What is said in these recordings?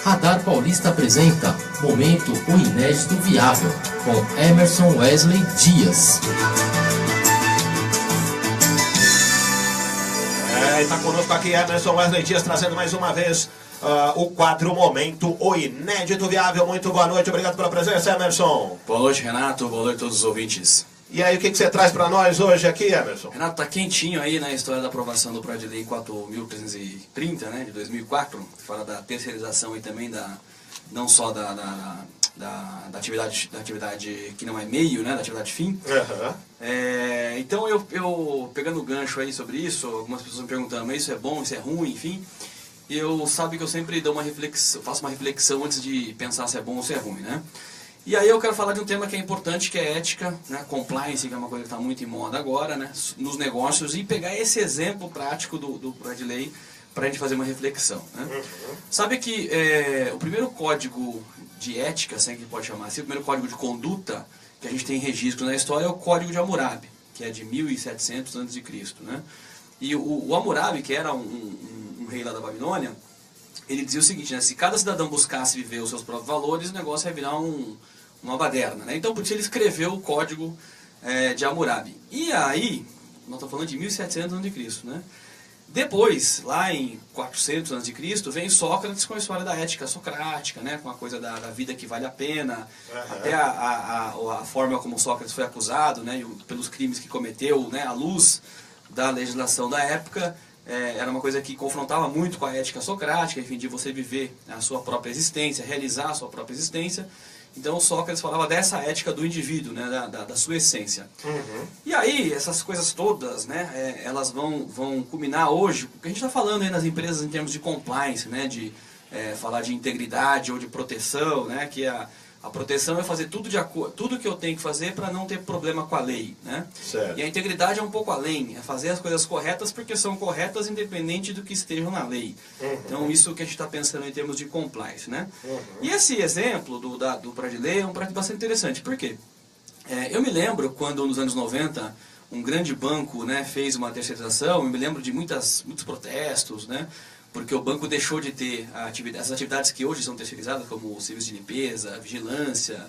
Radar Paulista apresenta Momento O Inédito Viável, com Emerson Wesley Dias. Está conosco aqui Emerson Wesley Dias, trazendo mais uma vez o quadro Momento O Inédito Viável. Muito boa noite, obrigado pela presença, Emerson. Boa noite, Renato, boa noite a todos os ouvintes. E aí, o que você traz para nós hoje aqui, Emerson? Renato, tá quentinho aí na história da aprovação do Projeto de Lei 4.330, né, de 2004, fala da terceirização e também não só da atividade que não é meio, né, da atividade fim. Uhum. Então eu pegando o gancho aí sobre isso, algumas pessoas me perguntando, mas isso é bom, isso é ruim, enfim, sabe que eu sempre dou faço uma reflexão antes de pensar se é bom ou se é ruim, né? E aí eu quero falar de um tema que é importante, que é ética, né, compliance, que é uma coisa que está muito em moda agora, né, nos negócios, e pegar esse exemplo prático do Projeto de Lei para a gente fazer uma reflexão, né? Uhum. Sabe que o primeiro código de ética, assim que pode chamar assim, o primeiro código de conduta que a gente tem registro na história é o Código de Hammurabi, que é de 1700 a.C., né? E o Hammurabi, que era um rei lá da Babilônia, ele dizia o seguinte, né, se cada cidadão buscasse viver os seus próprios valores, o negócio ia virar uma baderna, né? Então por isso ele escreveu o Código de Hammurabi. E aí, nós estamos falando de 1700 a.C., né? Depois, lá em 400 a.C., vem Sócrates com a história da ética socrática, né? Com a coisa da vida que vale a pena, até a forma como Sócrates foi acusado, né? Pelos crimes que cometeu, né? À luz da legislação da época, era uma coisa que confrontava muito com a ética socrática, enfim, de você viver a sua própria existência, realizar a sua própria existência. Então Sócrates falava dessa ética do indivíduo, né, da sua essência. Uhum. E aí, essas coisas todas, né, elas vão culminar hoje, o que a gente está falando aí nas empresas em termos de compliance, né, de falar de integridade ou de proteção, né, que a proteção é fazer tudo que eu tenho que fazer para não ter problema com a lei, né? Certo. E a integridade é um pouco além, é fazer as coisas corretas porque são corretas independente do que estejam na lei. Uhum. Então isso que a gente está pensando em termos de compliance, né? Uhum. E esse exemplo do Projeto de Lei é um projeto bastante interessante. Por quê? Eu me lembro quando nos anos 90 um grande banco, né, fez uma terceirização, eu me lembro de muitos protestos, né? Porque o banco deixou de ter essas atividades que hoje são terceirizadas, como o serviço de limpeza, vigilância.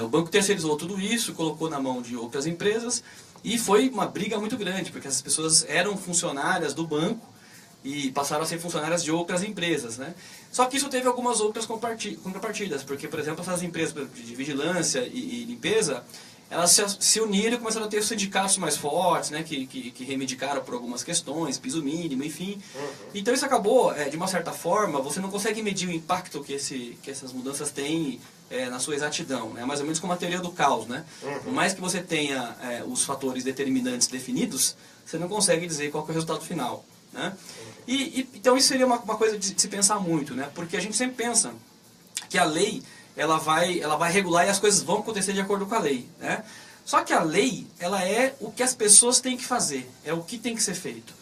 O banco terceirizou tudo isso, colocou na mão de outras empresas e foi uma briga muito grande, porque essas pessoas eram funcionárias do banco e passaram a ser funcionárias de outras empresas, né? Só que isso teve algumas outras contrapartidas, porque, por exemplo, essas empresas de vigilância e limpeza, elas se uniram e começaram a ter sindicatos mais fortes, né, que reivindicaram por algumas questões, piso mínimo, enfim. Uhum. Então isso acabou, de uma certa forma, você não consegue medir o impacto que essas mudanças têm na sua exatidão, né? Mais ou menos como a teoria do caos, né? Uhum. Por mais que você tenha os fatores determinantes definidos, você não consegue dizer qual que é o resultado final, né? Então isso seria uma coisa de se pensar muito, né? Porque a gente sempre pensa que a lei ela vai regular e as coisas vão acontecer de acordo com a lei, né? Só que a lei, ela é o que as pessoas têm que fazer, é o que tem que ser feito.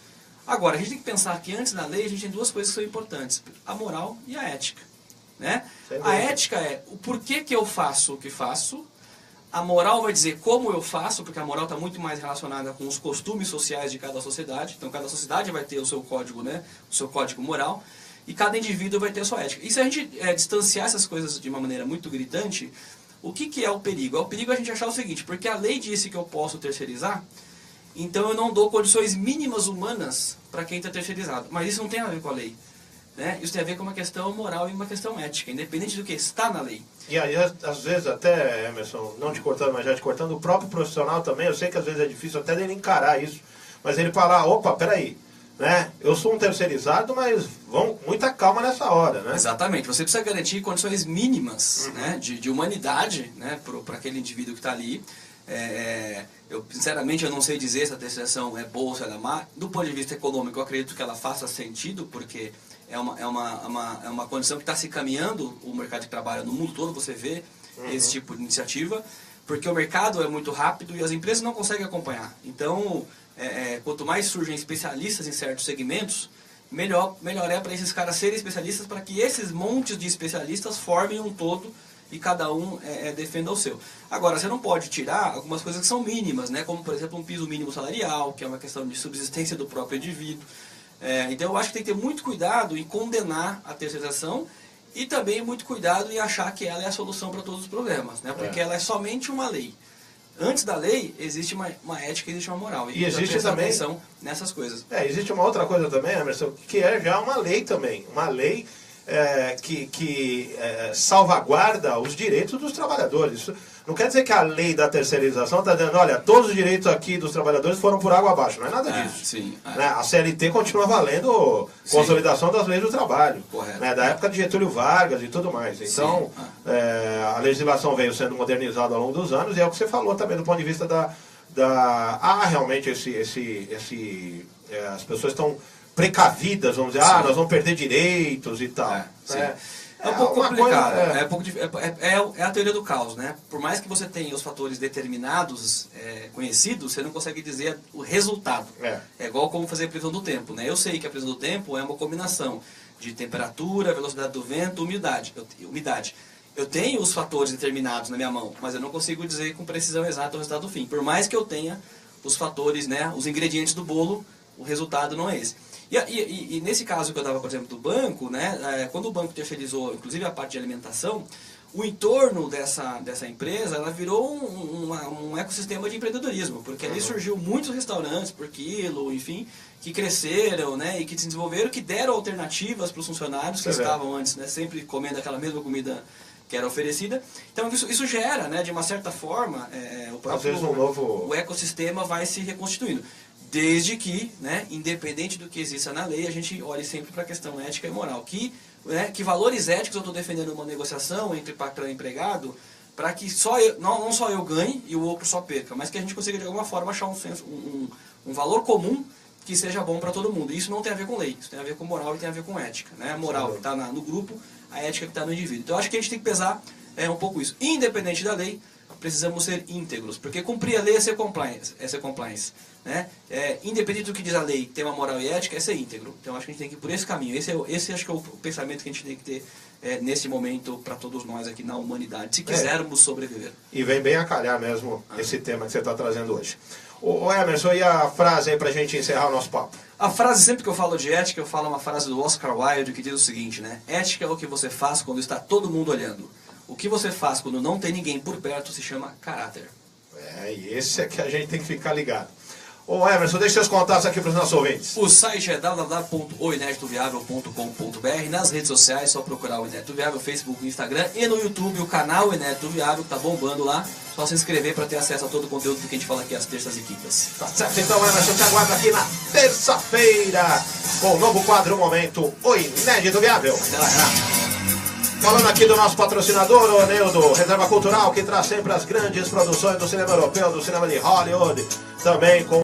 Agora, a gente tem que pensar que antes da lei a gente tem duas coisas que são importantes, a moral e a ética, né? A ética é o porquê que eu faço o que faço, a moral vai dizer como eu faço, porque a moral está muito mais relacionada com os costumes sociais de cada sociedade, então cada sociedade vai ter o seu código, né? O seu código moral, e cada indivíduo vai ter a sua ética. E se a gente distanciar essas coisas de uma maneira muito gritante, o que é o perigo? É o perigo a gente achar o seguinte, porque a lei disse que eu posso terceirizar, então eu não dou condições mínimas humanas para quem está terceirizado. Mas isso não tem a ver com a lei, né? Isso tem a ver com uma questão moral e uma questão ética, independente do que está na lei. E aí, às vezes até, Emerson, não te cortando, mas já te cortando, o próprio profissional também, eu sei que às vezes é difícil até dele encarar isso, mas ele fala, opa, peraí, né? Eu sou um terceirizado, mas muita calma nessa hora, né? Exatamente. Você precisa garantir condições mínimas, né, de humanidade, né, para aquele indivíduo que está ali. Sinceramente, eu não sei dizer se a terceirização é boa ou se ela é má. Do ponto de vista econômico, eu acredito que ela faça sentido, porque é uma condição que está se caminhando, o mercado de trabalho no mundo todo, você vê esse tipo de iniciativa, porque o mercado é muito rápido e as empresas não conseguem acompanhar. Então, quanto mais surgem especialistas em certos segmentos, melhor é para esses caras serem especialistas, para que esses montes de especialistas formem um todo e cada um defenda o seu. Agora, você não pode tirar algumas coisas que são mínimas, né? Como, por exemplo, um piso mínimo salarial, que é uma questão de subsistência do próprio indivíduo. Então, eu acho que tem que ter muito cuidado em condenar a terceirização E também muito cuidado em achar que ela é a solução para todos os problemas, né? Porque ela é somente uma lei. Antes da lei, existe uma ética, existe uma moral. E existe também atenção nessas coisas. Existe uma outra coisa também, Emerson, que é já uma lei também. Uma lei que salvaguarda os direitos dos trabalhadores. Isso não quer dizer que a lei da terceirização está dizendo, olha, todos os direitos aqui dos trabalhadores foram por água abaixo. Não é nada disso. Sim, né? A CLT continua valendo consolidação das leis do trabalho. Correto. Né? Da época de Getúlio Vargas e tudo mais. Então, a legislação veio sendo modernizada ao longo dos anos e é o que você falou também do ponto de vista realmente as pessoas estão precavidas, vamos dizer, nós vamos perder direitos e tal. É um pouco complicado, é a teoria do caos, né? Por mais que você tenha os fatores determinados, conhecidos, você não consegue dizer o resultado. É igual como fazer a previsão do tempo, né? Eu sei que a previsão do tempo é uma combinação de temperatura, velocidade do vento, umidade. Eu tenho os fatores determinados na minha mão, mas eu não consigo dizer com precisão exata o resultado do fim. Por mais que eu tenha os fatores, né, os ingredientes do bolo, o resultado não é esse. E nesse caso que eu dava, por exemplo, do banco, né, quando o banco terceirizou, inclusive a parte de alimentação, o entorno dessa empresa, ela virou um ecossistema de empreendedorismo, porque ali surgiu muitos restaurantes por quilo, enfim, que cresceram, né, e que se desenvolveram, que deram alternativas para os funcionários que estavam antes, né, sempre comendo aquela mesma comida que era oferecida. Então isso gera, né, de uma certa forma, o ecossistema vai se reconstituindo. Desde que, né, independente do que exista na lei, a gente olhe sempre para a questão ética e moral. Que valores éticos eu estou defendendo numa negociação entre patrão e empregado, para que não só eu ganhe e o outro só perca, mas que a gente consiga de alguma forma achar um valor comum que seja bom para todo mundo. E isso não tem a ver com lei, isso tem a ver com moral e tem a ver com ética. Né? A moral que está no grupo, a ética que está no indivíduo. Então eu acho que a gente tem que pesar um pouco isso. Independente da lei, precisamos ser íntegros, porque cumprir a lei é ser compliance. Né? Independente do que diz a lei, ter uma moral e ética, é ser íntegro. Então acho que a gente tem que ir por esse caminho. Esse acho que é o pensamento que a gente tem que ter nesse momento para todos nós aqui na humanidade, se quisermos sobreviver. E vem bem a calhar mesmo esse tema que você está trazendo hoje. Ô Emerson, e a frase aí para a gente encerrar o nosso papo? A frase, sempre que eu falo de ética, eu falo uma frase do Oscar Wilde que diz o seguinte, né? Ética é o que você faz quando está todo mundo olhando. O que você faz quando não tem ninguém por perto se chama caráter. E esse é que a gente tem que ficar ligado. Ô Emerson, deixa seus contatos aqui para os nossos ouvintes. O site é www.oineditoviável.com.br. Nas redes sociais, é só procurar o Inédito Viável, Facebook, Instagram e no YouTube o canal Inédito Viável, que tá bombando lá. Só se inscrever para ter acesso a todo o conteúdo que a gente fala aqui às terças e quintas. Tá certo, então Emerson, te aguardo aqui na terça-feira com o novo quadro Momento O Inédito Viável. Até lá, Falando aqui do nosso patrocinador, o Neudo, Reserva Cultural, que traz sempre as grandes produções do cinema europeu, do cinema de Hollywood, também com